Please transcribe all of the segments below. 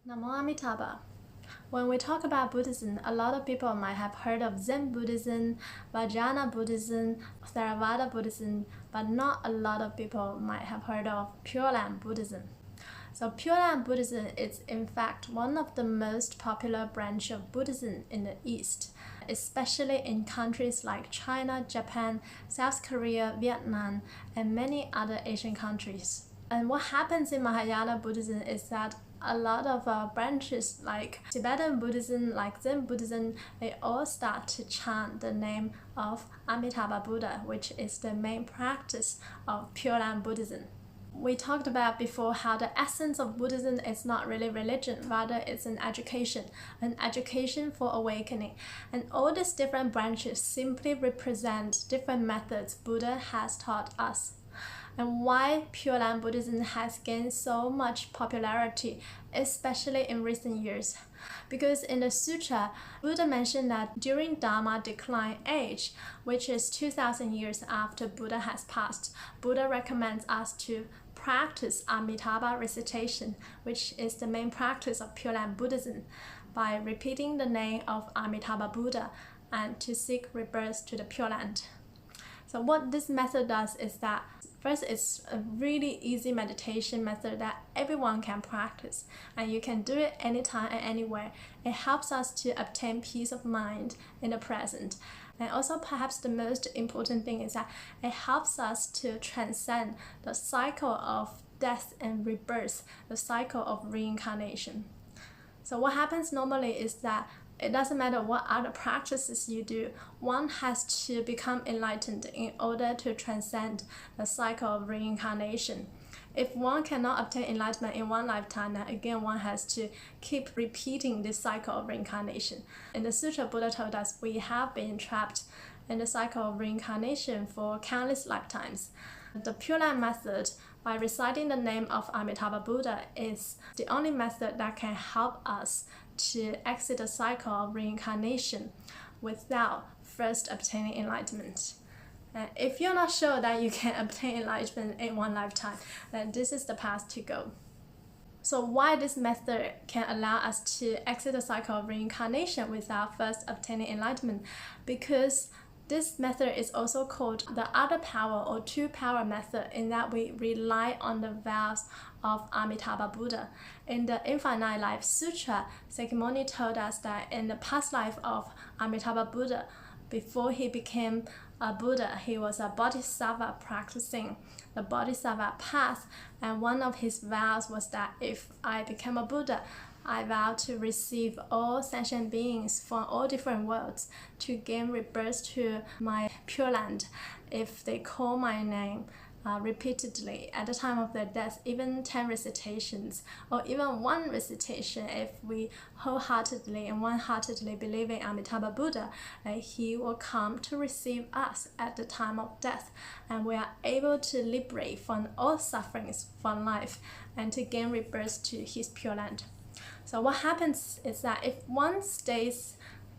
Namo Amitabha. When we talk about Buddhism, a lot of people might have heard of Zen Buddhism, Vajrayana Buddhism, Theravada Buddhism, but not a lot of people might have heard of Pure Land Buddhism. So Pure Land Buddhism is in fact one of the most popular branch of Buddhism in the East, especially in countries like China, Japan, South Korea, Vietnam, and many other Asian countries. And what happens in Mahayana Buddhism is that a lot of branches like Tibetan Buddhism, like Zen Buddhism, they all start to chant the name of Amitabha Buddha, which is the main practice of Pure Land Buddhism. We talked about before how the essence of Buddhism is not really religion, rather it's an education for awakening. And all these different branches simply represent different methods Buddha has taught us. And why Pure Land Buddhism has gained so much popularity, especially in recent years. Because in the sutra, Buddha mentioned that during Dharma decline age, which is 2000 years after Buddha has passed, Buddha recommends us to practice Amitabha recitation, which is the main practice of Pure Land Buddhism, by repeating the name of Amitabha Buddha and to seek rebirth to the Pure Land. So what this method does is that first, it's a really easy meditation method that everyone can practice, and you can do it anytime and anywhere. It helps us to obtain peace of mind in the present. And also perhaps the most important thing is that it helps us to transcend the cycle of death and rebirth, the cycle of reincarnation. So what happens normally is that it doesn't matter what other practices you do, one has to become enlightened in order to transcend the cycle of reincarnation. If one cannot obtain enlightenment in one lifetime, then again one has to keep repeating this cycle of reincarnation. In the sutra, Buddha told us we have been trapped in the cycle of reincarnation for countless lifetimes. The Pure Land method, by reciting the name of Amitabha Buddha, is the only method that can help us to exit the cycle of reincarnation without first obtaining enlightenment. And if you're not sure that you can obtain enlightenment in one lifetime, then this is the path to go. So why this method can allow us to exit the cycle of reincarnation without first obtaining enlightenment? Because this method is also called the other power or two power method, in that we rely on the vows of Amitabha Buddha. In the Infinite Life Sutra, Sakyamuni told us that in the past life of Amitabha Buddha, before he became a Buddha, he was a bodhisattva practicing the bodhisattva path, and one of his vows was that if I become a Buddha, I vow to receive all sentient beings from all different worlds to gain rebirth to my Pure Land if they call my name repeatedly at the time of their death, even 10 recitations or even one recitation. If we wholeheartedly and one-heartedly believe in Amitabha Buddha, he will come to receive us at the time of death, and we are able to liberate from all sufferings from life and to gain rebirth to his Pure Land. So what happens is that if one stays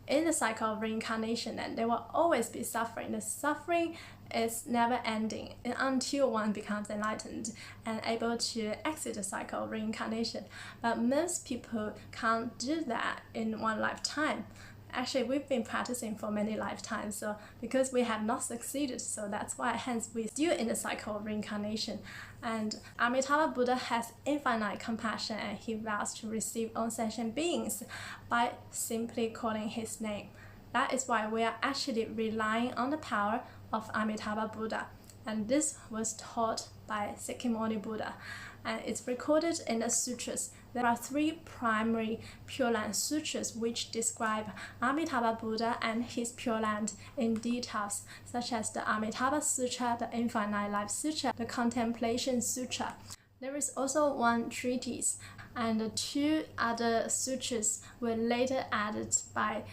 in the cycle of reincarnation, then there will always be suffering. The suffering is never ending until one becomes enlightened and able to exit the cycle of reincarnation. But most people can't do that in one lifetime. Actually, we've been practicing for many lifetimes, so because we have not succeeded, so that's why hence we're still in the cycle of reincarnation. And Amitabha Buddha has infinite compassion, and he vows to receive all sentient beings by simply calling his name. That is why we are actually relying on the power of Amitabha Buddha. And this was taught by Sakyamuni Buddha, and it's recorded in the sutras. There are 3 primary Pure Land sutras which describe Amitabha Buddha and his Pure Land in details, such as the Amitabha Sutra, the Infinite Life Sutra, the Contemplation Sutra. There is also one treatise, and the 2 other sutras were later added by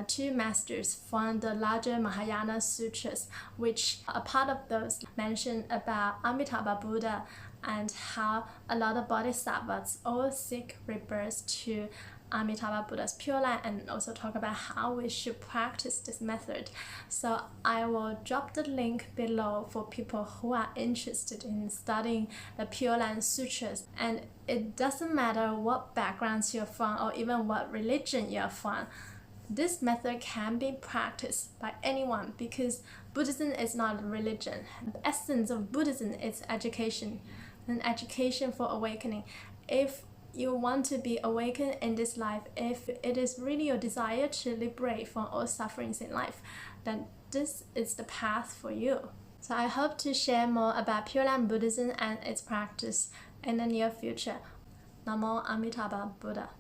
2 masters from the larger Mahayana sutras, which a part of those mention about Amitabha Buddha and how a lot of bodhisattvas all seek rebirth to Amitabha Buddha's Pure Land, and also talk about how we should practice this method. So I will drop the link below for people who are interested in studying the Pure Land Sutras. And it doesn't matter what backgrounds you're from or even what religion you're from. This method can be practiced by anyone because Buddhism is not a religion. The essence of Buddhism is education, an education for awakening. If you want to be awakened in this life, if it is really your desire to liberate from all sufferings in life, then this is the path for you. So I hope to share more about Pure Land Buddhism and its practice in the near future. Namo Amitabha Buddha.